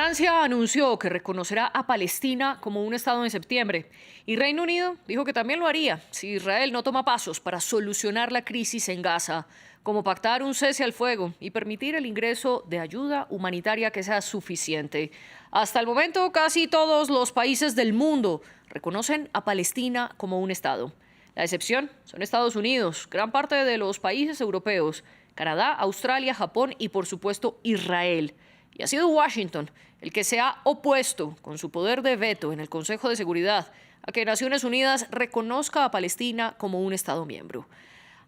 Francia anunció que reconocerá a Palestina como un Estado en septiembre y Reino Unido dijo que también lo haría si Israel no toma pasos para solucionar la crisis en Gaza, como pactar un cese al fuego y permitir el ingreso de ayuda humanitaria que sea suficiente. Hasta el momento, casi todos los países del mundo reconocen a Palestina como un Estado. La excepción son Estados Unidos, gran parte de los países europeos, Canadá, Australia, Japón y, por supuesto, Israel. Y ha sido Washington el que se ha opuesto con su poder de veto en el Consejo de Seguridad a que Naciones Unidas reconozca a Palestina como un Estado miembro.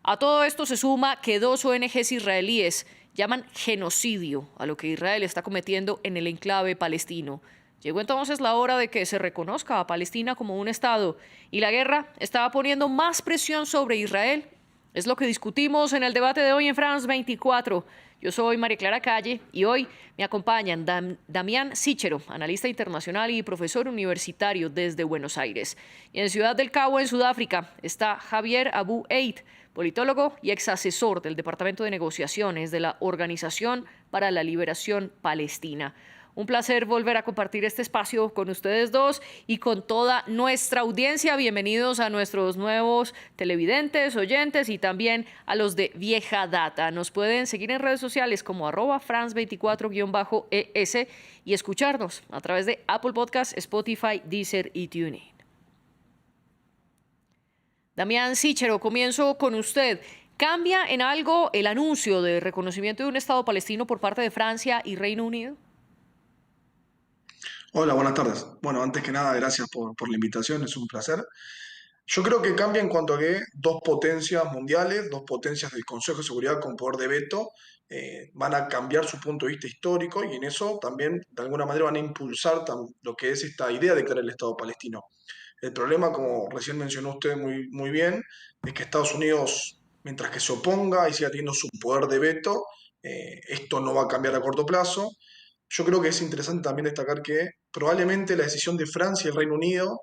A todo esto se suma que dos ONGs israelíes llaman genocidio a lo que Israel está cometiendo en el enclave palestino. Llegó entonces la hora de que se reconozca a Palestina como un Estado y la guerra estaba poniendo más presión sobre Israel. Es lo que discutimos en el debate de hoy en France 24. Yo soy María Clara Calle y hoy me acompañan Damián Sichero, analista internacional y profesor universitario desde Buenos Aires. Y en Ciudad del Cabo, en Sudáfrica, está Javier Abu Eid, politólogo y ex asesor del Departamento de Negociaciones de la Organización para la Liberación Palestina. Un placer volver a compartir este espacio con ustedes dos y con toda nuestra audiencia. Bienvenidos a nuestros nuevos televidentes, oyentes y también a los de vieja data. Nos pueden seguir en redes sociales como @France24-ES y escucharnos a través de Apple Podcasts, Spotify, Deezer y TuneIn. Damián Sichero, comienzo con usted. ¿Cambia en algo el anuncio de reconocimiento de un Estado palestino por parte de Francia y Reino Unido? Hola, buenas tardes. Bueno, antes que nada, gracias por la invitación, es un placer. Yo creo que cambia en cuanto a que dos potencias mundiales, dos potencias del Consejo de Seguridad con poder de veto, van a cambiar su punto de vista histórico y en eso también, de alguna manera, van a impulsar lo que es esta idea de crear el Estado palestino. El problema, como recién mencionó usted muy bien, es que Estados Unidos, mientras que se oponga y siga teniendo su poder de veto, esto no va a cambiar a corto plazo. Yo creo que es interesante también destacar que probablemente la decisión de Francia y el Reino Unido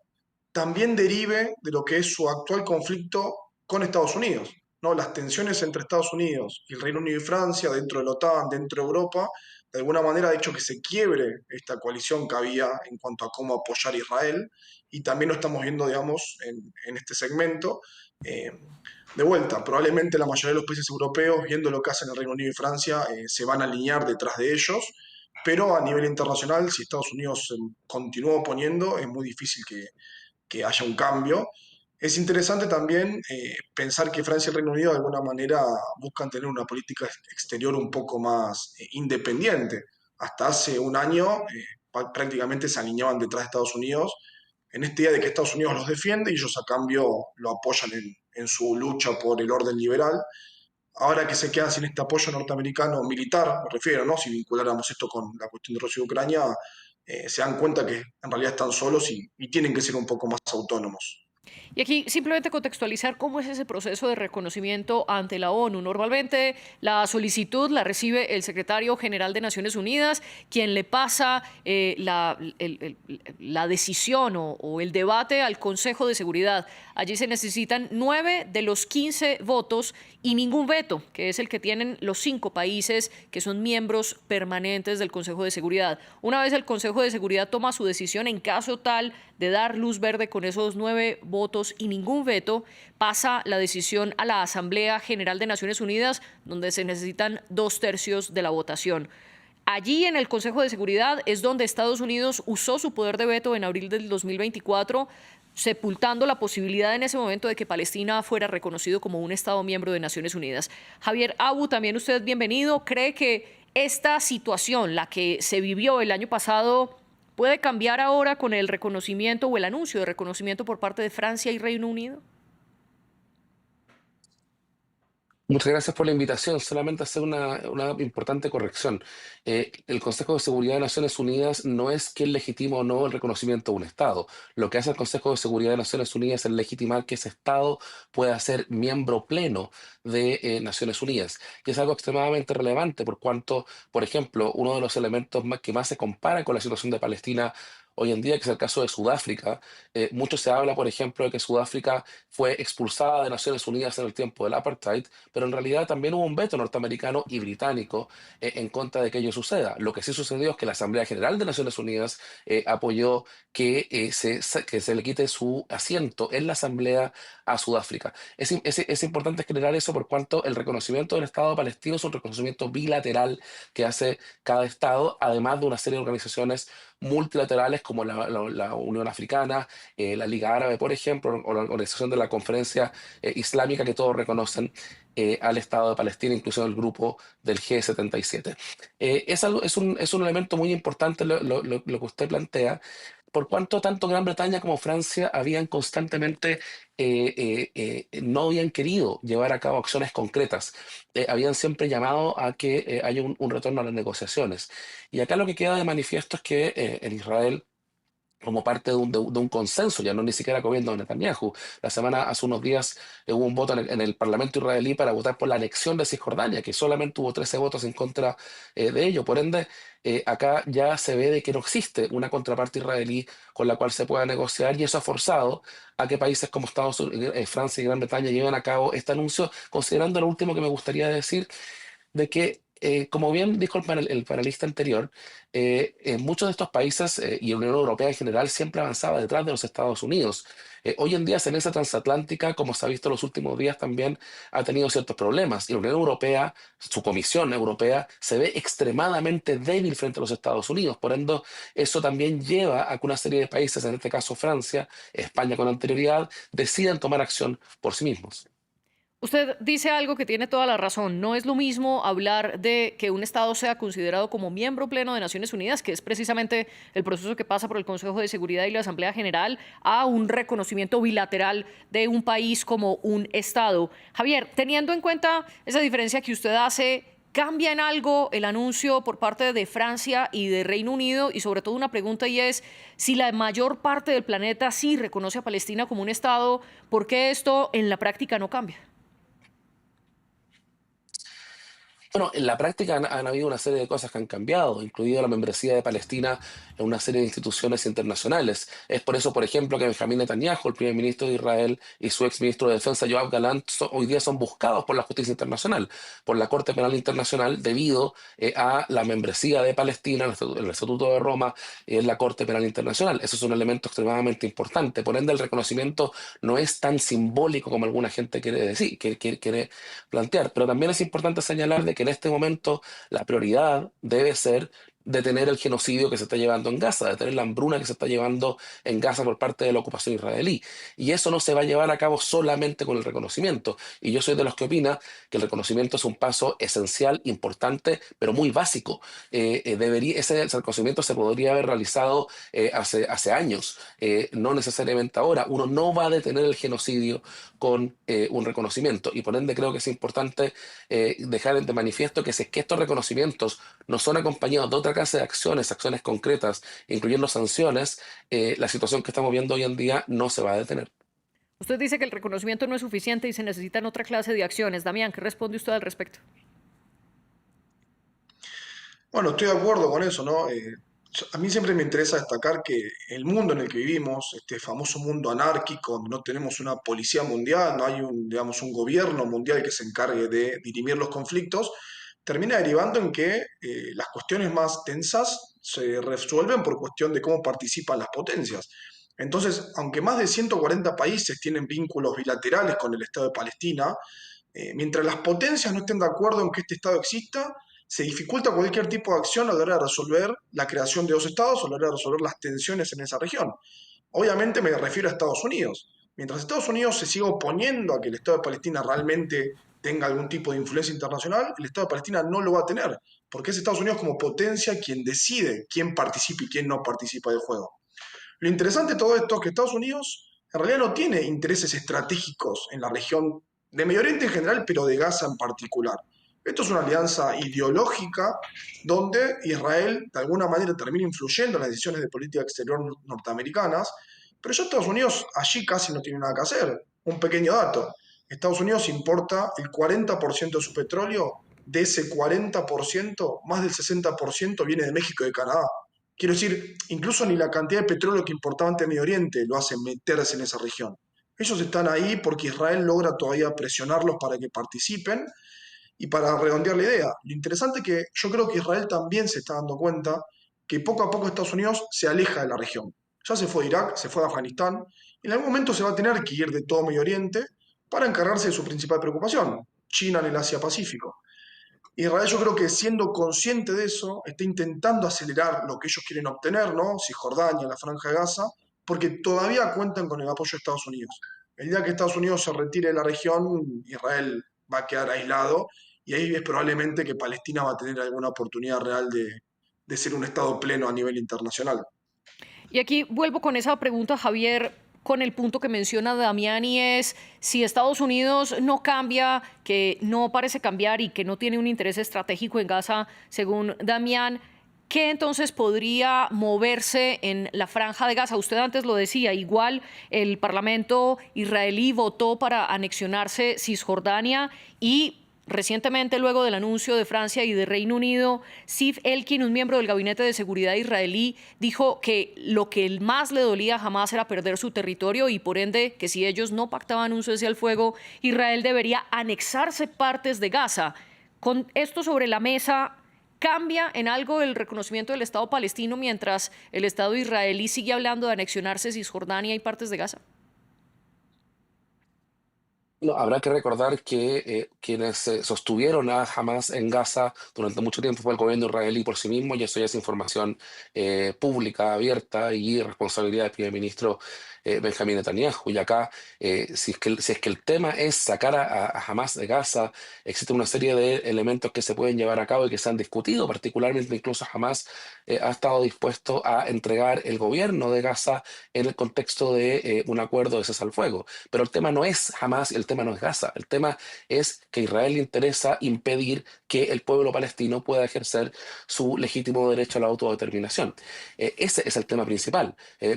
también derive de lo que es su actual conflicto con Estados Unidos, ¿no? Las tensiones entre Estados Unidos y el Reino Unido y Francia, dentro de la OTAN, dentro de Europa, de alguna manera ha hecho que se quiebre esta coalición que había en cuanto a cómo apoyar a Israel, y también lo estamos viendo, digamos, en este segmento. Eh, de vuelta, probablemente la mayoría de los países europeos, viendo lo que hacen el Reino Unido y Francia, se van a alinear detrás de ellos, pero a nivel internacional, si Estados Unidos continúa oponiendo, es muy difícil que haya un cambio. Es interesante también pensar que Francia y el Reino Unido de alguna manera buscan tener una política exterior un poco más independiente. Hasta hace un año prácticamente se alineaban detrás de Estados Unidos en esta idea de que Estados Unidos los defiende y ellos a cambio lo apoyan en su lucha por el orden liberal. Ahora que se quedan sin este apoyo norteamericano militar, me refiero, ¿no? Si vinculáramos esto con la cuestión de Rusia y Ucrania, se dan cuenta que en realidad están solos y tienen que ser un poco más autónomos. Y aquí simplemente contextualizar cómo es ese proceso de reconocimiento ante la ONU. Normalmente la solicitud la recibe el secretario general de Naciones Unidas, quien le pasa la decisión o el debate al Consejo de Seguridad. Allí se necesitan 9 de los 15 votos y ningún veto, que es el que tienen los 5 países que son miembros permanentes del Consejo de Seguridad. Una vez el Consejo de Seguridad toma su decisión, en caso tal de dar luz verde con esos 9 votos y ningún veto, pasa la decisión a la Asamblea General de Naciones Unidas, donde se necesitan 2/3 de la votación. Allí en el Consejo de Seguridad es donde Estados Unidos usó su poder de veto en abril del 2024, sepultando la posibilidad en ese momento de que Palestina fuera reconocido como un Estado miembro de Naciones Unidas. Javier Abu, también usted bienvenido. ¿Cree que esta situación, la que se vivió el año pasado, puede cambiar ahora con el reconocimiento o el anuncio de reconocimiento por parte de Francia y Reino Unido? Muchas gracias por la invitación. Solamente hacer una importante corrección. El Consejo de Seguridad de Naciones Unidas no es quien legitima o no el reconocimiento de un Estado. Lo que hace el Consejo de Seguridad de Naciones Unidas es legitimar que ese Estado pueda ser miembro pleno de Naciones Unidas. Y es algo extremadamente relevante por cuanto, por ejemplo, uno de los elementos que más se compara con la situación de Palestina hoy en día, que es el caso de Sudáfrica. Mucho se habla, por ejemplo, de que Sudáfrica fue expulsada de Naciones Unidas en el tiempo del apartheid, pero en realidad también hubo un veto norteamericano y británico en contra de que ello suceda. Lo que sí sucedió es que la Asamblea General de Naciones Unidas apoyó que se le quite su asiento en la Asamblea a Sudáfrica. Es importante generar eso por cuanto el reconocimiento del Estado palestino es un reconocimiento bilateral que hace cada Estado, además de una serie de organizaciones multilaterales como la Unión Africana, la Liga Árabe, por ejemplo, o la Organización de la Conferencia Islámica, que todos reconocen al Estado de Palestina, incluso el grupo del G77. Es un elemento muy importante lo que usted plantea, por cuanto tanto Gran Bretaña como Francia habían constantemente no habían querido llevar a cabo acciones concretas. Habían siempre llamado a que haya un retorno a las negociaciones. Y acá lo que queda de manifiesto es que en Israel, como parte de un consenso, ya no ni siquiera gobierno de Netanyahu. Hace unos días, hubo un voto en el Parlamento israelí para votar por la anexión de Cisjordania, que solamente hubo 13 votos en contra de ello. Por ende, acá ya se ve de que no existe una contraparte israelí con la cual se pueda negociar, y eso ha forzado a que países como Estados Unidos, Francia y Gran Bretaña lleven a cabo este anuncio, considerando lo último que me gustaría decir de que, como bien dijo el panelista anterior, en muchos de estos países y la Unión Europea en general siempre avanzaba detrás de los Estados Unidos. Hoy en día, esa alianza transatlántica, como se ha visto en los últimos días, también ha tenido ciertos problemas. Y la Unión Europea, su Comisión Europea, se ve extremadamente débil frente a los Estados Unidos. Por ende, eso también lleva a que una serie de países, en este caso Francia, España con anterioridad, decidan tomar acción por sí mismos. Usted dice algo que tiene toda la razón. No es lo mismo hablar de que un Estado sea considerado como miembro pleno de Naciones Unidas, que es precisamente el proceso que pasa por el Consejo de Seguridad y la Asamblea General, a un reconocimiento bilateral de un país como un Estado. Javier, teniendo en cuenta esa diferencia que usted hace, ¿cambia en algo el anuncio por parte de Francia y de Reino Unido? Y sobre todo una pregunta, y es, si la mayor parte del planeta sí reconoce a Palestina como un Estado, ¿por qué esto en la práctica no cambia? Bueno, en la práctica han habido una serie de cosas que han cambiado, incluido la membresía de Palestina en una serie de instituciones internacionales. Es por eso, por ejemplo, que Benjamín Netanyahu, el primer ministro de Israel, y su ex ministro de Defensa, Yoav Gallant, hoy día son buscados por la justicia internacional, por la Corte Penal Internacional, debido a la membresía de Palestina en el Estatuto de Roma y en la Corte Penal Internacional. Eso es un elemento extremadamente importante. Por ende, el reconocimiento no es tan simbólico como alguna gente quiere decir, quiere plantear. Pero también es importante señalar de que en este momento la prioridad debe ser detener el genocidio que se está llevando en Gaza, detener la hambruna que se está llevando en Gaza por parte de la ocupación israelí. Y eso no se va a llevar a cabo solamente con el reconocimiento. Y yo soy de los que opina que el reconocimiento es un paso esencial, importante, pero muy básico. Ese reconocimiento se podría haber realizado hace años, no necesariamente ahora. Uno no va a detener el genocidio con un reconocimiento. Y por ende creo que es importante dejar de manifiesto que si es que estos reconocimientos no son acompañados de otra clase de acciones, acciones concretas, incluyendo sanciones, la situación que estamos viendo hoy en día no se va a detener. Usted dice que el reconocimiento no es suficiente y se necesitan otra clase de acciones. Damián, ¿qué responde usted al respecto? Bueno, estoy de acuerdo con eso, ¿no? A mí siempre me interesa destacar que el mundo en el que vivimos, este famoso mundo anárquico, donde no tenemos una policía mundial, no hay un, digamos, un gobierno mundial que se encargue de dirimir los conflictos, termina derivando en que las cuestiones más tensas se resuelven por cuestión de cómo participan las potencias. Entonces, aunque más de 140 países tienen vínculos bilaterales con el Estado de Palestina, mientras las potencias no estén de acuerdo en que este Estado exista, se dificulta cualquier tipo de acción a la hora de resolver la creación de dos estados o a la hora de resolver las tensiones en esa región. Obviamente me refiero a Estados Unidos. Mientras Estados Unidos se siga oponiendo a que el Estado de Palestina realmente tenga algún tipo de influencia internacional, el Estado de Palestina no lo va a tener, porque es Estados Unidos como potencia quien decide quién participa y quién no participa del juego. Lo interesante de todo esto es que Estados Unidos en realidad no tiene intereses estratégicos en la región de Medio Oriente en general, pero de Gaza en particular. Esto es una alianza ideológica donde Israel de alguna manera termina influyendo en las decisiones de política exterior norteamericanas, pero ya Estados Unidos allí casi no tiene nada que hacer. Un pequeño dato, Estados Unidos importa el 40% de su petróleo, de ese 40%, más del 60% viene de México y de Canadá. Quiero decir, incluso ni la cantidad de petróleo que importaba ante Medio Oriente lo hace meterse en esa región. Ellos están ahí porque Israel logra todavía presionarlos para que participen y para redondear la idea. Lo interesante es que yo creo que Israel también se está dando cuenta que poco a poco Estados Unidos se aleja de la región. Ya se fue de Irak, se fue de Afganistán, y en algún momento se va a tener que ir de todo Medio Oriente para encargarse de su principal preocupación, China en el Asia-Pacífico. Israel yo creo que siendo consciente de eso, está intentando acelerar lo que ellos quieren obtener, ¿no? Cisjordania, la Franja de Gaza, porque todavía cuentan con el apoyo de Estados Unidos. El día que Estados Unidos se retire de la región, Israel va a quedar aislado y ahí es probablemente que Palestina va a tener alguna oportunidad real de ser un Estado pleno a nivel internacional. Y aquí vuelvo con esa pregunta, Javier, con el punto que menciona Damián, y es si Estados Unidos no cambia, que no parece cambiar y que no tiene un interés estratégico en Gaza, según Damián, ¿qué entonces podría moverse en la Franja de Gaza? Usted antes lo decía, igual el Parlamento israelí votó para anexionarse Cisjordania y recientemente, luego del anuncio de Francia y de Reino Unido, Ziv Elkin, un miembro del Gabinete de Seguridad israelí, dijo que lo que más le dolía a Hamás era perder su territorio y, por ende, que si ellos no pactaban un cese al fuego, Israel debería anexarse partes de Gaza. Con esto sobre la mesa, ¿cambia en algo el reconocimiento del Estado palestino mientras el Estado israelí sigue hablando de anexionarse Cisjordania y partes de Gaza? No, habrá que recordar que quienes sostuvieron a Hamas en Gaza durante mucho tiempo fue el gobierno israelí por sí mismo, y eso ya es información pública, abierta y responsabilidad del primer ministro Benjamín Netanyahu. Y acá, si es que el tema es sacar a Hamas de Gaza, existe una serie de elementos que se pueden llevar a cabo y que se han discutido, particularmente incluso Hamas ha estado dispuesto a entregar el gobierno de Gaza en el contexto de un acuerdo de cese al fuego. Pero el tema no es Hamas, el tema no es Gaza, el tema es que a Israel le interesa impedir que el pueblo palestino pueda ejercer su legítimo derecho a la autodeterminación. Ese es el tema principal,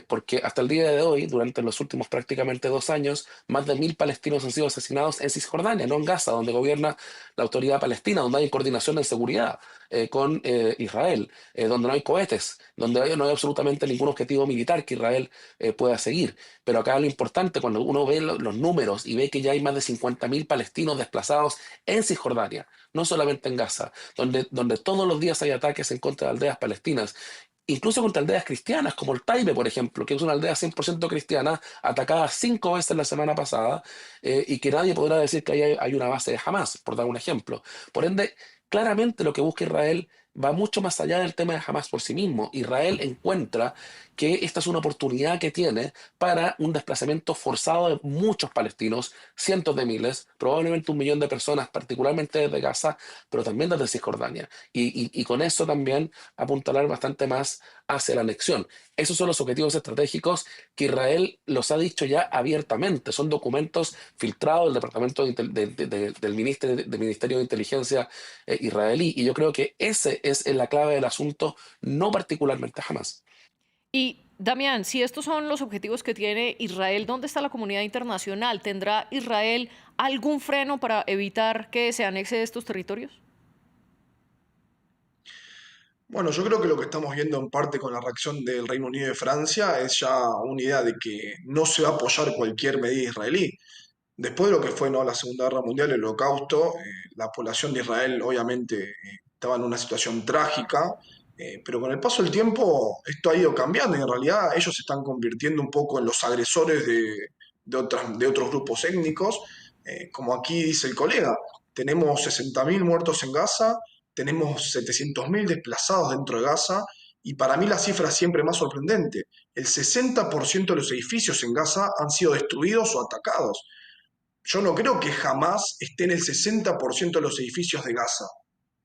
porque hasta el día de hoy, durante los últimos prácticamente 2 años, más de 1.000 palestinos han sido asesinados en Cisjordania, no en Gaza, donde gobierna la autoridad palestina, donde hay coordinación de seguridad con Israel, donde no hay cohetes, donde no hay absolutamente ningún objetivo militar que Israel pueda seguir. Pero acá lo importante, cuando uno ve los números y ve que ya hay más de 50.000 palestinos desplazados en Cisjordania, no solamente en Gaza, donde todos los días hay ataques en contra de aldeas palestinas, incluso contra aldeas cristianas, como el Taibe, por ejemplo, que es una aldea 100% cristiana, atacada 5 veces la semana pasada, y que nadie podrá decir que ahí hay una base de Hamas, por dar un ejemplo. Por ende, claramente lo que busca Israel va mucho más allá del tema de Hamas por sí mismo. Israel encuentra que esta es una oportunidad que tiene para un desplazamiento forzado de muchos palestinos, cientos de miles, probablemente 1 millón de personas, particularmente desde Gaza, pero también desde Cisjordania. Y con eso también apuntalar bastante más hacia la anexión. Esos son los objetivos estratégicos que Israel los ha dicho ya abiertamente. Son documentos filtrados del Departamento del Ministerio de Inteligencia israelí. Y yo creo que ese es la clave del asunto, no particularmente Hamas. Y Damián, si estos son los objetivos que tiene Israel, ¿dónde está la comunidad internacional? ¿Tendrá Israel algún freno para evitar que se anexe estos territorios? Bueno, yo creo que lo que estamos viendo en parte con la reacción del Reino Unido y de Francia es ya una idea de que no se va a apoyar cualquier medida israelí. Después de lo que fue, ¿no?, la Segunda Guerra Mundial, el Holocausto, la población de Israel obviamente estaba en una situación trágica, pero con el paso del tiempo esto ha ido cambiando y en realidad ellos se están convirtiendo un poco en los agresores de otros grupos étnicos, como aquí dice el colega, tenemos 60.000 muertos en Gaza, tenemos 700.000 desplazados dentro de Gaza y para mí la cifra es siempre más sorprendente. El 60% de los edificios en Gaza han sido destruidos o atacados. Yo no creo que jamás esté en el 60% de los edificios de Gaza.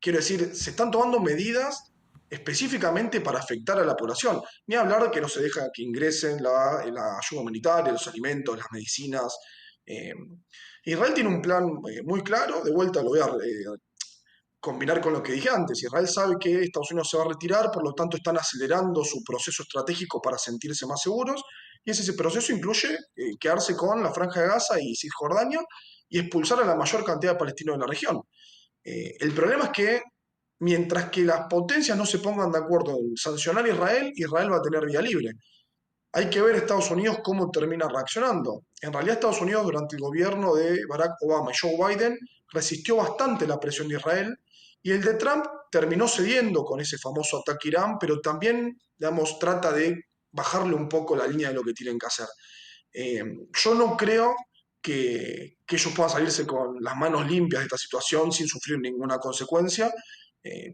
Quiero decir, se están tomando medidas específicamente para afectar a la población. Ni hablar de que no se deja que ingresen la ayuda humanitaria, los alimentos, las medicinas. Eh, Israel tiene un plan muy claro, de vuelta lo voy a combinar con lo que dije antes. Israel sabe que Estados Unidos se va a retirar, por lo tanto están acelerando su proceso estratégico para sentirse más seguros, y ese proceso incluye quedarse con la Franja de Gaza y Cisjordania y expulsar a la mayor cantidad de palestinos de la región. El problema es que Mientras que las potencias no se pongan de acuerdo en sancionar a Israel, Israel va a tener vía libre. Hay que ver Estados Unidos cómo termina reaccionando. En realidad Estados Unidos durante el gobierno de Barack Obama y Joe Biden resistió bastante la presión de Israel y el de Trump terminó cediendo con ese famoso ataque a Irán, pero también, digamos, trata de bajarle un poco la línea de lo que tienen que hacer. Yo no creo que ellos puedan salirse con las manos limpias de esta situación sin sufrir ninguna consecuencia,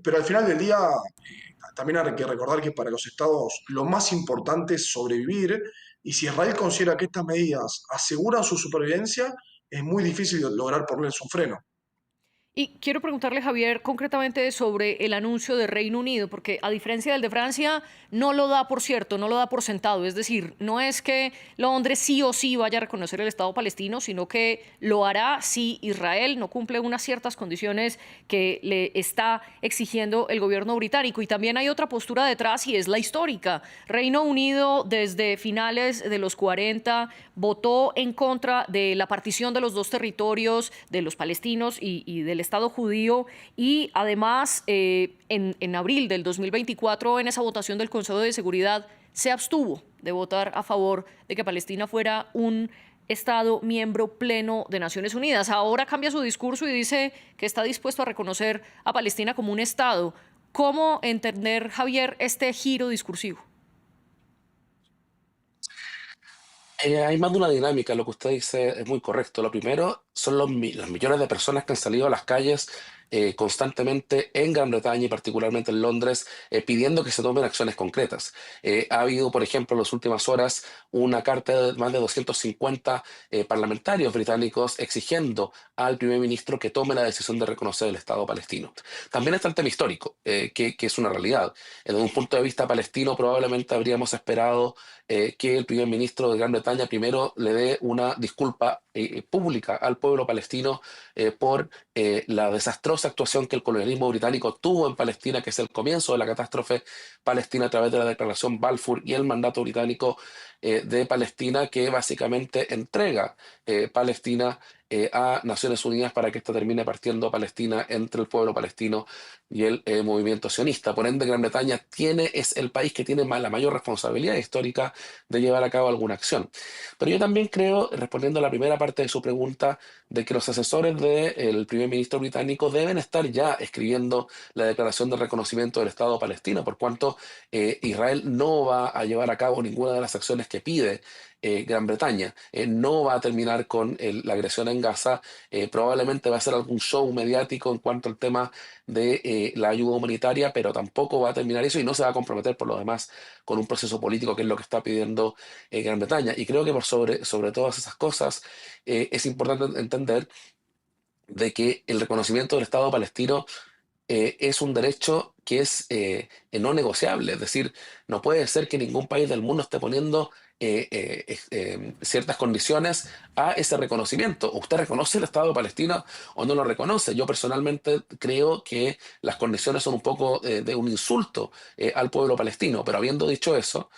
pero al final del día también hay que recordar que para los estados lo más importante es sobrevivir y si Israel considera que estas medidas aseguran su supervivencia, es muy difícil lograr ponerles un freno. Y quiero preguntarle, Javier, concretamente sobre el anuncio de Reino Unido, porque a diferencia del de Francia, no lo da por cierto, no lo da por sentado. Es decir, no es que Londres sí o sí vaya a reconocer el Estado palestino, sino que lo hará si Israel no cumple unas ciertas condiciones que le está exigiendo el gobierno británico. Y también hay otra postura detrás y es la histórica. Reino Unido, desde finales de los 40, votó en contra de la partición de los dos territorios, de los palestinos y del Estado judío, y además en abril del 2024, en esa votación del Consejo de Seguridad, se abstuvo de votar a favor de que Palestina fuera un Estado miembro pleno de Naciones Unidas. Ahora cambia su discurso y dice que está dispuesto a reconocer a Palestina como un Estado. ¿Cómo entender, Javier, este giro discursivo? Hay más de una dinámica, lo que usted dice es muy correcto. Lo primero son los millones de personas que han salido a las calles constantemente en Gran Bretaña y particularmente en Londres, pidiendo que se tomen acciones concretas. Ha habido, por ejemplo, en las últimas horas una carta de más de 250 parlamentarios británicos exigiendo al primer ministro que tome la decisión de reconocer el Estado palestino. También está el tema histórico, que es una realidad. Desde un punto de vista palestino, probablemente habríamos esperado que el primer ministro de Gran Bretaña primero le dé una disculpa pública al pueblo palestino por la desastrosa actuación que el colonialismo británico tuvo en Palestina, que es el comienzo de la catástrofe palestina a través de la declaración Balfour y el mandato británico de Palestina, que básicamente entrega Palestina a Naciones Unidas para que ésta termine partiendo Palestina entre el pueblo palestino y el movimiento sionista. Por ende, Gran Bretaña es el país que tiene la mayor responsabilidad histórica de llevar a cabo alguna acción. Pero yo también creo, respondiendo a la primera parte de su pregunta, de que los asesores del primer ministro británico deben estar ya escribiendo la declaración de reconocimiento del Estado palestino, por cuanto Israel no va a llevar a cabo ninguna de las acciones que pide Gran Bretaña. No va a terminar con la agresión en Gaza, probablemente va a ser algún show mediático en cuanto al tema de la ayuda humanitaria, pero tampoco va a terminar eso y no se va a comprometer por lo demás con un proceso político que es lo que está pidiendo Gran Bretaña. Y creo que sobre todas esas cosas es importante entender de que el reconocimiento del Estado palestino es un derecho que es no negociable. Es decir, no puede ser que ningún país del mundo esté poniendo ciertas condiciones a ese reconocimiento. ¿Usted reconoce el Estado palestino o no lo reconoce? Yo personalmente creo que las condiciones son un poco de un insulto al pueblo palestino, pero habiendo dicho eso,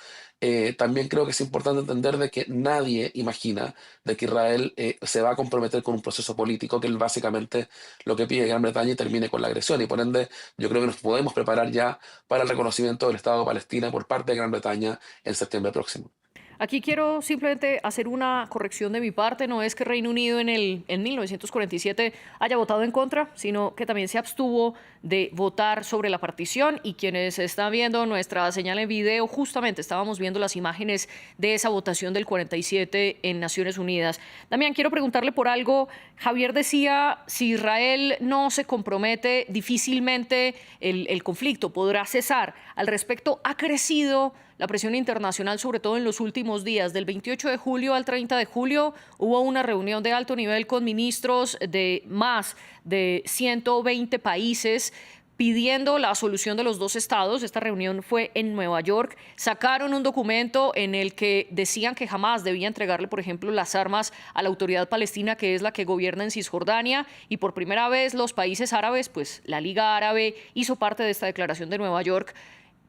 también creo que es importante entender de que nadie imagina de que Israel se va a comprometer con un proceso político que es básicamente lo que pide Gran Bretaña y termine con la agresión. Y por ende, yo creo que nos podemos preparar ya para el reconocimiento del Estado de Palestina por parte de Gran Bretaña en septiembre próximo. Aquí quiero simplemente hacer una corrección de mi parte. No es que Reino Unido en 1947 haya votado en contra, sino que también se abstuvo de votar sobre la partición. Y quienes están viendo nuestra señal en video, justamente estábamos viendo las imágenes de esa votación del 47 en Naciones Unidas. También quiero preguntarle por algo. Javier decía, si Israel no se compromete, difícilmente el conflicto podrá cesar. Al respecto, ¿ha crecido la presión internacional, sobre todo en los últimos días? Del 28 de julio al 30 de julio hubo una reunión de alto nivel con ministros de más de 120 países pidiendo la solución de los dos estados. Esta reunión fue en Nueva York. Sacaron un documento en el que decían que jamás debía entregarle, por ejemplo, las armas a la autoridad palestina, que es la que gobierna en Cisjordania. Y por primera vez los países árabes, pues la Liga Árabe hizo parte de esta declaración de Nueva York.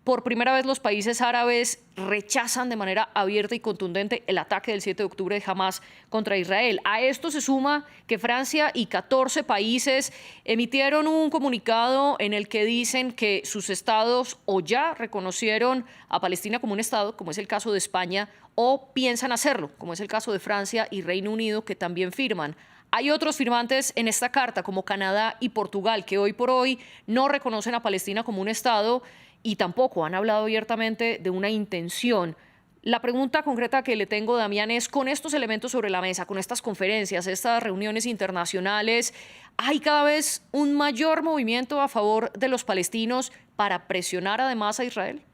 Por primera vez los países árabes rechazan de manera abierta y contundente el ataque del 7 de octubre de Hamas contra Israel. A esto se suma que Francia y 14 países emitieron un comunicado en el que dicen que sus estados o ya reconocieron a Palestina como un estado, como es el caso de España, o piensan hacerlo, como es el caso de Francia y Reino Unido, que también firman. Hay otros firmantes en esta carta, como Canadá y Portugal, que hoy por hoy no reconocen a Palestina como un estado y tampoco han hablado abiertamente de una intención. La pregunta concreta que le tengo, Damián, es con estos elementos sobre la mesa, con estas conferencias, estas reuniones internacionales, ¿hay cada vez un mayor movimiento a favor de los palestinos para presionar además a Israel?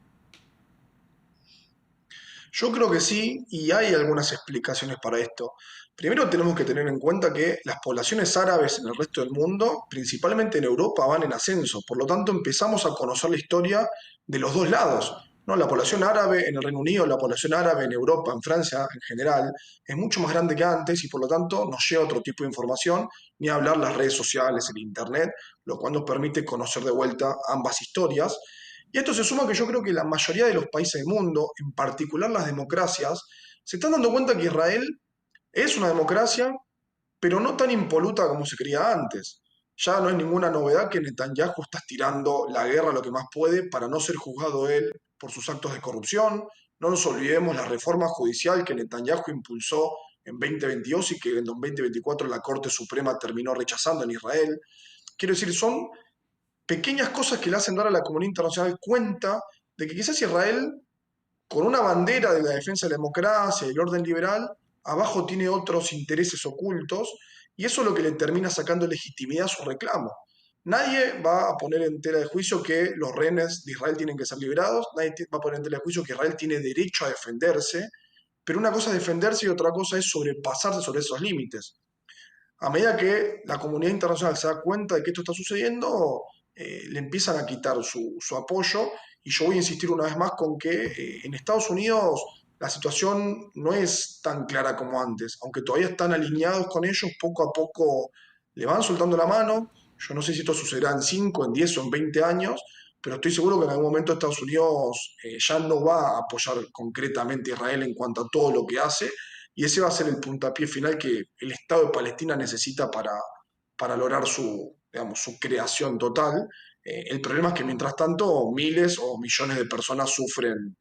Yo creo que sí, y hay algunas explicaciones para esto. Primero tenemos que tener en cuenta que las poblaciones árabes en el resto del mundo, principalmente en Europa, van en ascenso. Por lo tanto, empezamos a conocer la historia de los dos lados, ¿no? La población árabe en el Reino Unido, la población árabe en Europa, en Francia en general, es mucho más grande que antes y por lo tanto nos llega otro tipo de información, ni hablar las redes sociales, el Internet, lo cual nos permite conocer de vuelta ambas historias. Y esto se suma que yo creo que la mayoría de los países del mundo, en particular las democracias, se están dando cuenta que Israel es una democracia, pero no tan impoluta como se creía antes. Ya no es ninguna novedad que Netanyahu está estirando la guerra lo que más puede para no ser juzgado él por sus actos de corrupción. No nos olvidemos la reforma judicial que Netanyahu impulsó en 2022 y que en 2024 la Corte Suprema terminó rechazando en Israel. Quiero decir, son pequeñas cosas que le hacen dar a la comunidad internacional cuenta de que quizás Israel, con una bandera de la defensa de la democracia y el orden liberal, abajo tiene otros intereses ocultos y eso es lo que le termina sacando legitimidad a su reclamo. Nadie va a poner en tela de juicio que los rehenes de Israel tienen que ser liberados, nadie va a poner en tela de juicio que Israel tiene derecho a defenderse, pero una cosa es defenderse y otra cosa es sobrepasarse sobre esos límites. A medida que la comunidad internacional se da cuenta de que esto está sucediendo, le empiezan a quitar su apoyo. Y yo voy a insistir una vez más con que en Estados Unidos la situación no es tan clara como antes. Aunque todavía están alineados con ellos, poco a poco le van soltando la mano. Yo no sé si esto sucederá en 5, en 10 o en 20 años, pero estoy seguro que en algún momento Estados Unidos ya no va a apoyar concretamente a Israel en cuanto a todo lo que hace, y ese va a ser el puntapié final que el Estado de Palestina necesita para lograr su, digamos, su creación total. El problema es que mientras tanto miles o millones de personas sufren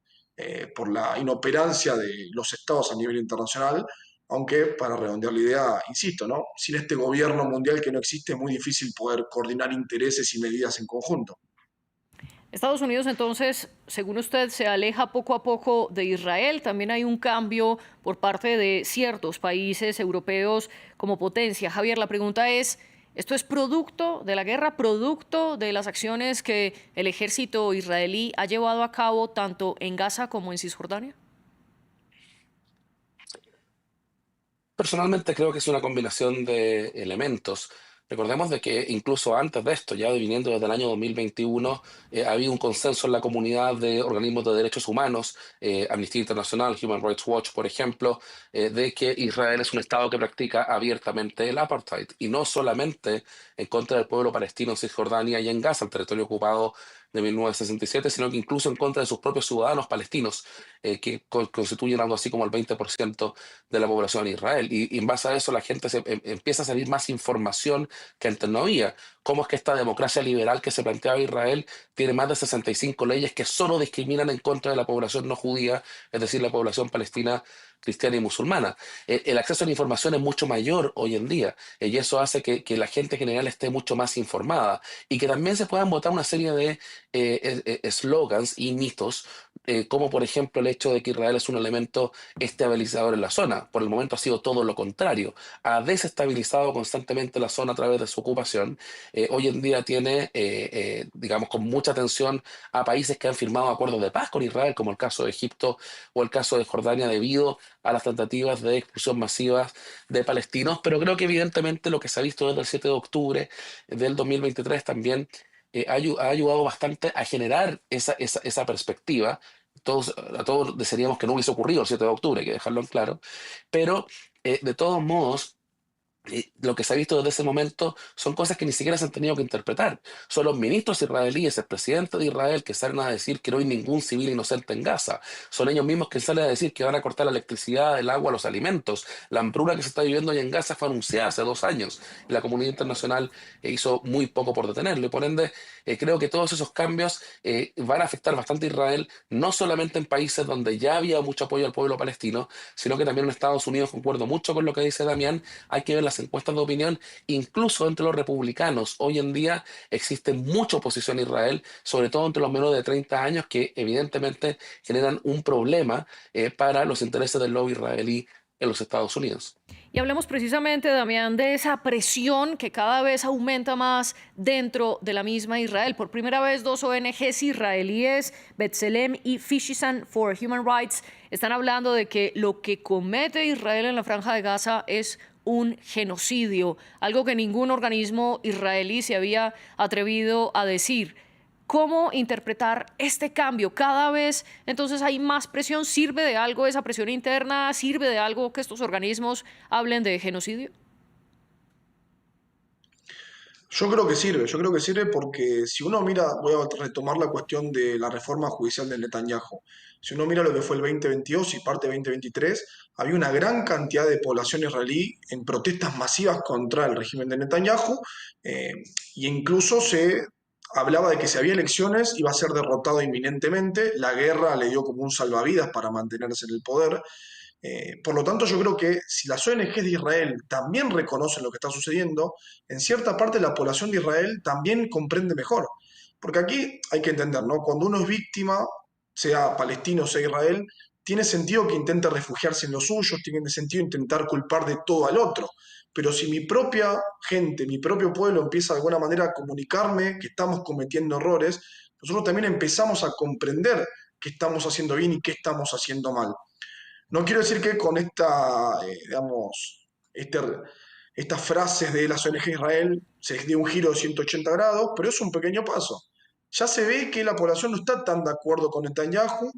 por la inoperancia de los estados a nivel internacional, aunque para redondear la idea, insisto, ¿no? Sin este gobierno mundial que no existe es muy difícil poder coordinar intereses y medidas en conjunto. Estados Unidos, entonces, según usted, se aleja poco a poco de Israel. También hay un cambio por parte de ciertos países europeos como potencia. Javier, la pregunta es, ¿esto es producto de la guerra, producto de las acciones que el ejército israelí ha llevado a cabo tanto en Gaza como en Cisjordania? Personalmente creo que es una combinación de elementos. Recordemos de que incluso antes de esto, ya viniendo desde el año 2021, había un consenso en la comunidad de organismos de derechos humanos, Amnistía Internacional, Human Rights Watch, por ejemplo, de que Israel es un Estado que practica abiertamente el apartheid, y no solamente en contra del pueblo palestino en Cisjordania y en Gaza, el territorio ocupado de 1967, sino que incluso en contra de sus propios ciudadanos palestinos, que constituyen algo así como el 20% de la población en Israel. Y en base a eso la gente empieza a salir más información que antes no había. ¿Cómo es que esta democracia liberal que se planteaba Israel tiene más de 65 leyes que solo discriminan en contra de la población no judía, es decir, la población palestina, cristiana y musulmana? El acceso a la información es mucho mayor hoy en día, y eso hace que la gente en general esté mucho más informada y que también se puedan votar una serie de slogans y mitos, como por ejemplo el hecho de que Israel es un elemento estabilizador en la zona. Por el momento ha sido todo lo contrario. Ha desestabilizado constantemente la zona a través de su ocupación. Hoy en día tiene, digamos, con mucha atención a países que han firmado acuerdos de paz con Israel, como el caso de Egipto o el caso de Jordania, debido a las tentativas de expulsión masivas de palestinos. Pero creo que evidentemente lo que se ha visto desde el 7 de octubre del 2023 también ha ayudado bastante a generar esa perspectiva. A todos desearíamos que no hubiese ocurrido el 7 de octubre, hay que dejarlo en claro, pero de todos modos lo que se ha visto desde ese momento son cosas que ni siquiera se han tenido que interpretar. Son los ministros israelíes, el presidente de Israel, que salen a decir que no hay ningún civil inocente en Gaza. Son ellos mismos que salen a decir que van a cortar la electricidad, el agua, los alimentos. La hambruna que se está viviendo hoy en Gaza fue anunciada hace 2 años y la comunidad internacional hizo muy poco por detenerlo. Y por ende, creo que todos esos cambios van a afectar bastante a Israel, no solamente en países donde ya había mucho apoyo al pueblo palestino, sino que también en Estados Unidos. Concuerdo mucho con lo que dice Damián. Hay que ver las encuestas de opinión, incluso entre los republicanos. Hoy en día existe mucha oposición a Israel, sobre todo entre los menores de 30 años, que evidentemente generan un problema para los intereses del lobby israelí en los Estados Unidos. Y hablemos precisamente, Damián, de esa presión que cada vez aumenta más dentro de la misma Israel. Por primera vez, dos ONGs israelíes, B'Tselem y Physicians for Human Rights, están hablando de que lo que comete Israel en la Franja de Gaza es un genocidio, algo que ningún organismo israelí se había atrevido a decir. ¿Cómo interpretar este cambio? Cada vez entonces hay más presión. ¿Sirve de algo esa presión interna? ¿Sirve de algo que estos organismos hablen de genocidio? Yo creo que sirve porque si uno mira, voy a retomar la cuestión de la reforma judicial de Netanyahu. Si uno mira lo que fue el 2022 y parte de 2023, había una gran cantidad de población israelí en protestas masivas contra el régimen de Netanyahu, eh, y incluso se hablaba de que si había elecciones iba a ser derrotado inminentemente, la guerra le dio como un salvavidas para mantenerse en el poder. Por lo tanto, yo creo que si las ONGs de Israel también reconocen lo que está sucediendo, en cierta parte la población de Israel también comprende mejor. Porque aquí hay que entender, ¿no? Cuando uno es víctima, sea palestino, sea Israel, tiene sentido que intente refugiarse en los suyos, tiene sentido intentar culpar de todo al otro. Pero si mi propia gente, mi propio pueblo empieza de alguna manera a comunicarme que estamos cometiendo errores, nosotros también empezamos a comprender qué estamos haciendo bien y qué estamos haciendo mal. No quiero decir que con digamos, este- estas frases de las ONG de Israel se dé un giro de 180 grados, pero es un pequeño paso. Ya se ve que la población no está tan de acuerdo con Netanyahu,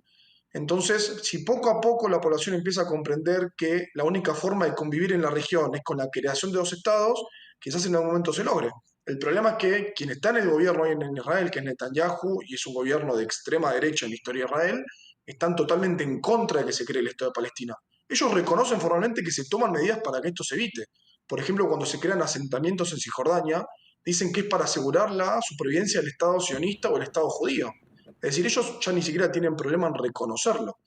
entonces si poco a poco la población empieza a comprender que la única forma de convivir en la región es con la creación de dos estados, quizás en algún momento se logre. El problema es que quien está en el gobierno hoy en Israel, que es Netanyahu, y es un gobierno de extrema derecha en la historia de Israel, están totalmente en contra de que se cree el Estado de Palestina. Ellos reconocen formalmente que se toman medidas para que esto se evite. Por ejemplo, cuando se crean asentamientos en Cisjordania, dicen que es para asegurar la supervivencia del Estado sionista o el Estado judío. Es decir, ellos ya ni siquiera tienen problema en reconocerlo.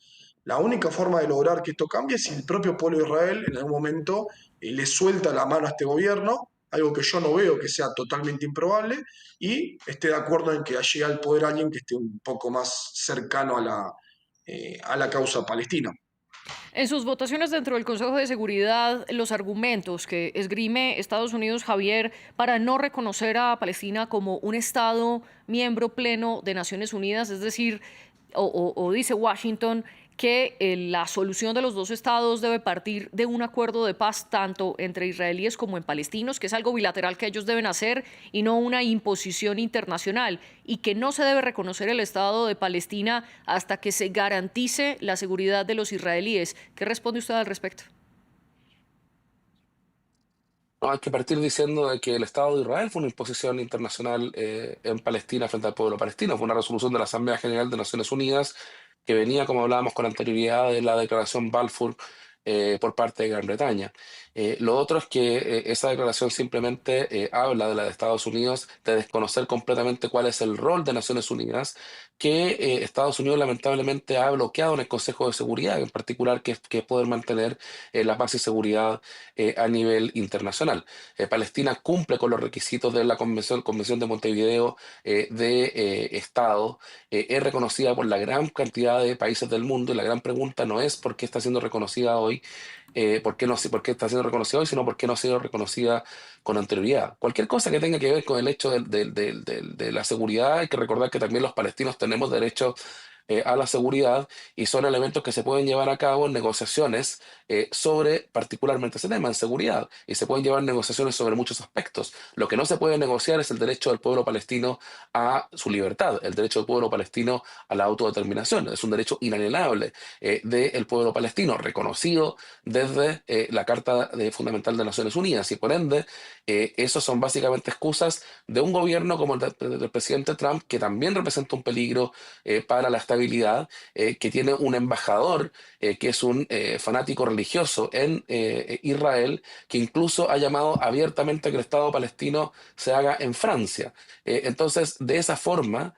La única forma de lograr que esto cambie es si el propio pueblo de Israel en algún momento le suelta la mano a este gobierno, algo que yo no veo que sea totalmente improbable, y esté de acuerdo en que llegue al poder alguien que esté un poco más cercano a la causa palestina. En sus votaciones dentro del Consejo de Seguridad, los argumentos que esgrime Estados Unidos, Javier, para no reconocer a Palestina como un Estado miembro pleno de Naciones Unidas, es decir, o dice Washington que la solución de los dos estados debe partir de un acuerdo de paz tanto entre israelíes como en palestinos, que es algo bilateral que ellos deben hacer y no una imposición internacional, y que no se debe reconocer el Estado de Palestina hasta que se garantice la seguridad de los israelíes. ¿Qué responde usted al respecto? No, hay que partir diciendo de que el Estado de Israel fue una imposición internacional en Palestina frente al pueblo palestino. Fue una resolución de la Asamblea General de Naciones Unidas que venía, como hablábamos con anterioridad, de la declaración Balfour por parte de Gran Bretaña. Lo otro es que esa declaración simplemente habla de la de Estados Unidos, de desconocer completamente cuál es el rol de Naciones Unidas, que Estados Unidos lamentablemente ha bloqueado en el Consejo de Seguridad, en particular que es poder mantener la paz y seguridad a nivel internacional. Palestina cumple con los requisitos de la Convención de Montevideo de Estado, es reconocida por la gran cantidad de países del mundo, y la gran pregunta no es por qué está siendo reconocida hoy, por qué está siendo reconocida hoy, sino por qué no ha sido reconocida con anterioridad. Cualquier cosa que tenga que ver con el hecho de la seguridad, hay que recordar que también los palestinos tenemos derecho a la seguridad y son elementos que se pueden llevar a cabo en negociaciones sobre particularmente ese tema, en seguridad, y se pueden llevar negociaciones sobre muchos aspectos. Lo que no se puede negociar es el derecho del pueblo palestino a su libertad, el derecho del pueblo palestino a la autodeterminación. Es un derecho inalienable del pueblo palestino, reconocido desde la Fundamental de Naciones Unidas, y por ende, esos son básicamente excusas de un gobierno como el del presidente Trump, que también representa un peligro para la estabilidad, que tiene un embajador que es un fanático religioso en Israel, que incluso ha llamado abiertamente a que el Estado palestino se haga en Francia. Entonces, de esa forma,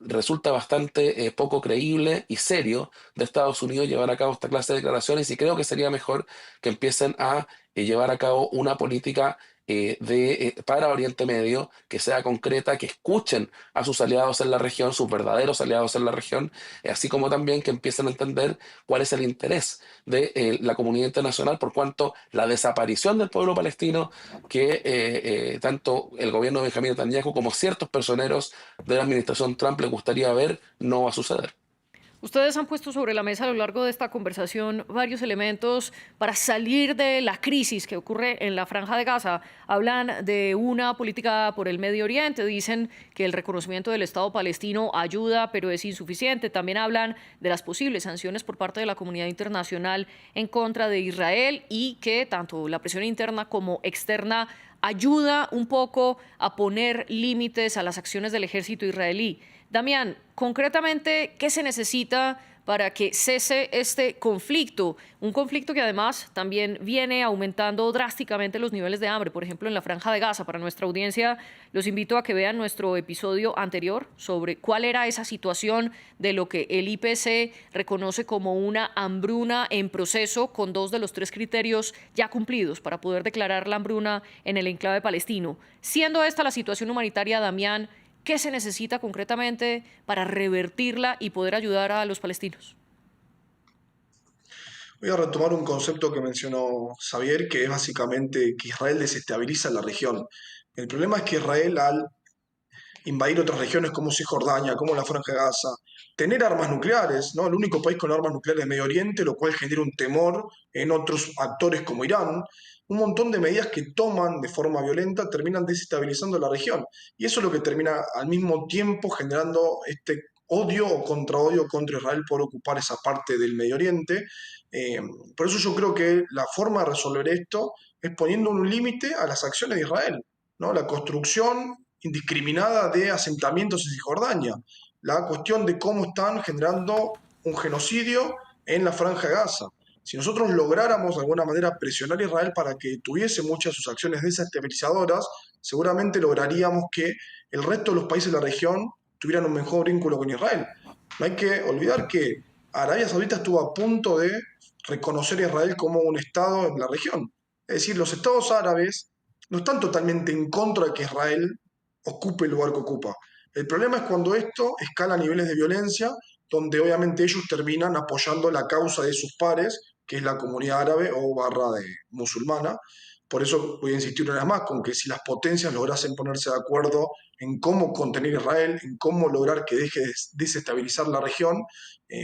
resulta bastante poco creíble y serio de Estados Unidos llevar a cabo esta clase de declaraciones, y creo que sería mejor que empiecen a llevar a cabo una política para Oriente Medio que sea concreta, que escuchen a sus aliados en la región, sus verdaderos aliados en la región, así como también que empiecen a entender cuál es el interés de la comunidad internacional, por cuanto la desaparición del pueblo palestino que tanto el gobierno de Benjamín Netanyahu como ciertos personeros de la administración Trump les gustaría ver no va a suceder. Ustedes han puesto sobre la mesa a lo largo de esta conversación varios elementos para salir de la crisis que ocurre en la Franja de Gaza. Hablan de una política por el Medio Oriente, dicen que el reconocimiento del Estado palestino ayuda, pero es insuficiente. También hablan de las posibles sanciones por parte de la comunidad internacional en contra de Israel, y que tanto la presión interna como externa ayuda un poco a poner límites a las acciones del ejército israelí. Damián, concretamente, ¿qué se necesita para que cese este conflicto? Un conflicto que además también viene aumentando drásticamente los niveles de hambre, por ejemplo, en la Franja de Gaza. Para nuestra audiencia, los invito a que vean nuestro episodio anterior sobre cuál era esa situación de lo que el IPC reconoce como una hambruna en proceso, con 2 de los 3 criterios ya cumplidos para poder declarar la hambruna en el enclave palestino. Siendo esta la situación humanitaria, Damián, ¿qué se necesita concretamente para revertirla y poder ayudar a los palestinos? Voy a retomar un concepto que mencionó Xavier, que es básicamente que Israel desestabiliza la región. El problema es que Israel, al invadir otras regiones como Cisjordania, como la Franja de Gaza, tener armas nucleares, ¿no? El único país con armas nucleares es Medio Oriente, lo cual genera un temor en otros actores como Irán. Un montón de medidas que toman de forma violenta terminan desestabilizando la región. Y eso es lo que termina al mismo tiempo generando este odio o contraodio contra Israel por ocupar esa parte del Medio Oriente. Eh, por eso yo creo que la forma de resolver esto es poniendo un límite a las acciones de Israel, ¿no? La construcción indiscriminada de asentamientos en Cisjordania, la cuestión de cómo están generando un genocidio en la Franja de Gaza. Si nosotros lográramos de alguna manera presionar a Israel para que tuviese muchas de sus acciones desestabilizadoras, seguramente lograríamos que el resto de los países de la región tuvieran un mejor vínculo con Israel. No hay que olvidar que Arabia Saudita estuvo a punto de reconocer a Israel como un Estado en la región. Es decir, los estados árabes no están totalmente en contra de que Israel ocupe el lugar que ocupa. El problema es cuando esto escala a niveles de violencia, donde obviamente ellos terminan apoyando la causa de sus pares, que es la comunidad árabe o barra de musulmana. Por eso voy a insistir una vez más con que si las potencias lograsen ponerse de acuerdo en cómo contener Israel, en cómo lograr que deje de desestabilizar la región,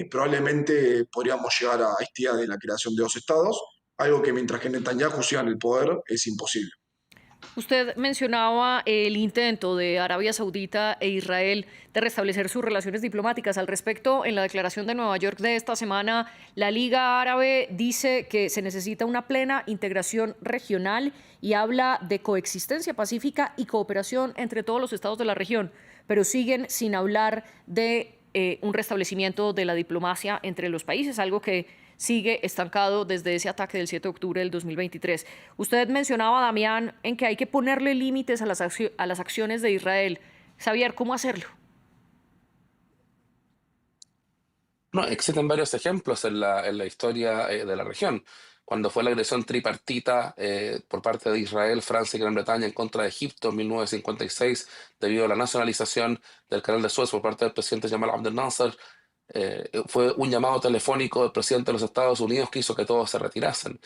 probablemente podríamos llegar a esta idea de la creación de 2 estados, algo que mientras que Netanyahu siga en el poder es imposible. Usted mencionaba el intento de Arabia Saudita e Israel de restablecer sus relaciones diplomáticas. Al respecto, en la declaración de Nueva York de esta semana, la Liga Árabe dice que se necesita una plena integración regional y habla de coexistencia pacífica y cooperación entre todos los estados de la región, pero siguen sin hablar de un restablecimiento de la diplomacia entre los países, algo que sigue estancado desde ese ataque del 7 de octubre del 2023. Usted mencionaba, Damián, en que hay que ponerle límites a las acciones de Israel. Xavier, ¿cómo hacerlo? No, existen varios ejemplos en la historia de la región. Cuando fue la agresión tripartita por parte de Israel, Francia y Gran Bretaña en contra de Egipto en 1956, debido a la nacionalización del canal de Suez por parte del presidente Jamal Abdel Nasser, fue un llamado telefónico del presidente de los Estados Unidos que hizo que todos se retirasen.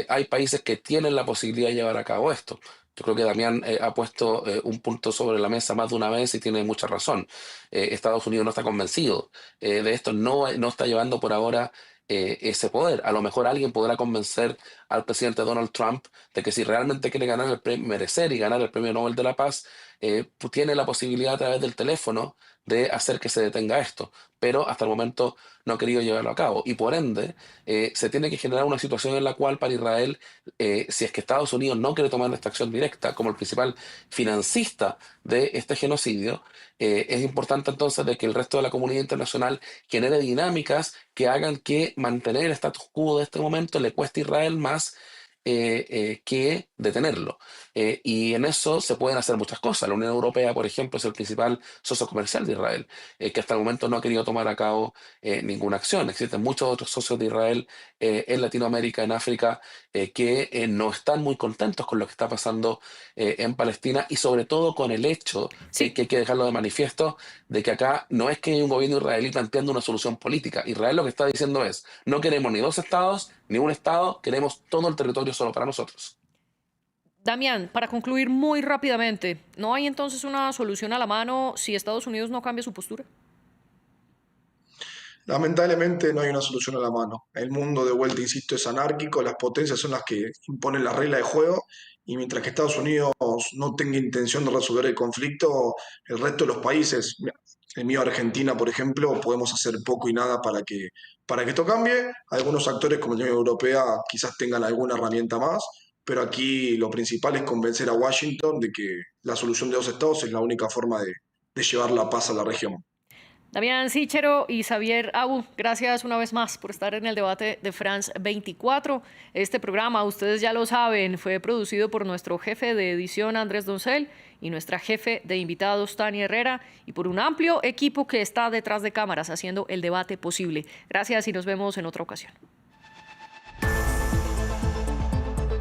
Hay países que tienen la posibilidad de llevar a cabo esto. Yo creo que Damián ha puesto un punto sobre la mesa más de una vez y tiene mucha razón. Estados Unidos no está convencido de esto, no está llevando por ahora ese poder. A lo mejor alguien podrá convencer al presidente Donald Trump de que si realmente quiere ganar merecer y ganar el Premio Nobel de la Paz, pues tiene la posibilidad a través del teléfono de hacer que se detenga esto. Pero hasta el momento no ha querido llevarlo a cabo. Y por ende, se tiene que generar una situación en la cual para Israel, si es que Estados Unidos no quiere tomar esta acción directa como el principal financista de este genocidio, es importante entonces de que el resto de la comunidad internacional genere dinámicas que hagan que mantener el status quo de este momento le cueste a Israel más que detenerlo. Y en eso se pueden hacer muchas cosas. La Unión Europea, por ejemplo, es el principal socio comercial de Israel, que hasta el momento no ha querido tomar a cabo ninguna acción. Existen muchos otros socios de Israel en Latinoamérica, en África, que no están muy contentos con lo que está pasando en Palestina y sobre todo con el hecho Sí. que hay que dejarlo de manifiesto de que acá no es que hay un gobierno israelí planteando una solución política. Israel lo que está diciendo es, no queremos ni dos estados, ni un estado, queremos todo el territorio solo para nosotros. Damián, para concluir muy rápidamente, ¿no hay entonces una solución a la mano si Estados Unidos no cambia su postura? Lamentablemente no hay una solución a la mano. El mundo, de vuelta, insisto, es anárquico, las potencias son las que imponen la regla de juego y mientras que Estados Unidos no tenga intención de resolver el conflicto, el resto de los países, el mío Argentina, por ejemplo, podemos hacer poco y nada para que esto cambie. Algunos actores como la Unión Europea quizás tengan alguna herramienta más, pero aquí lo principal es convencer a Washington de que la solución de dos estados es la única forma de llevar la paz a la región. Damián Sichero y Xavier Abu, gracias una vez más por estar en el debate de France 24. Este programa, ustedes ya lo saben, fue producido por nuestro jefe de edición Andrés Doncel y nuestra jefe de invitados Tania Herrera y por un amplio equipo que está detrás de cámaras haciendo el debate posible. Gracias y nos vemos en otra ocasión.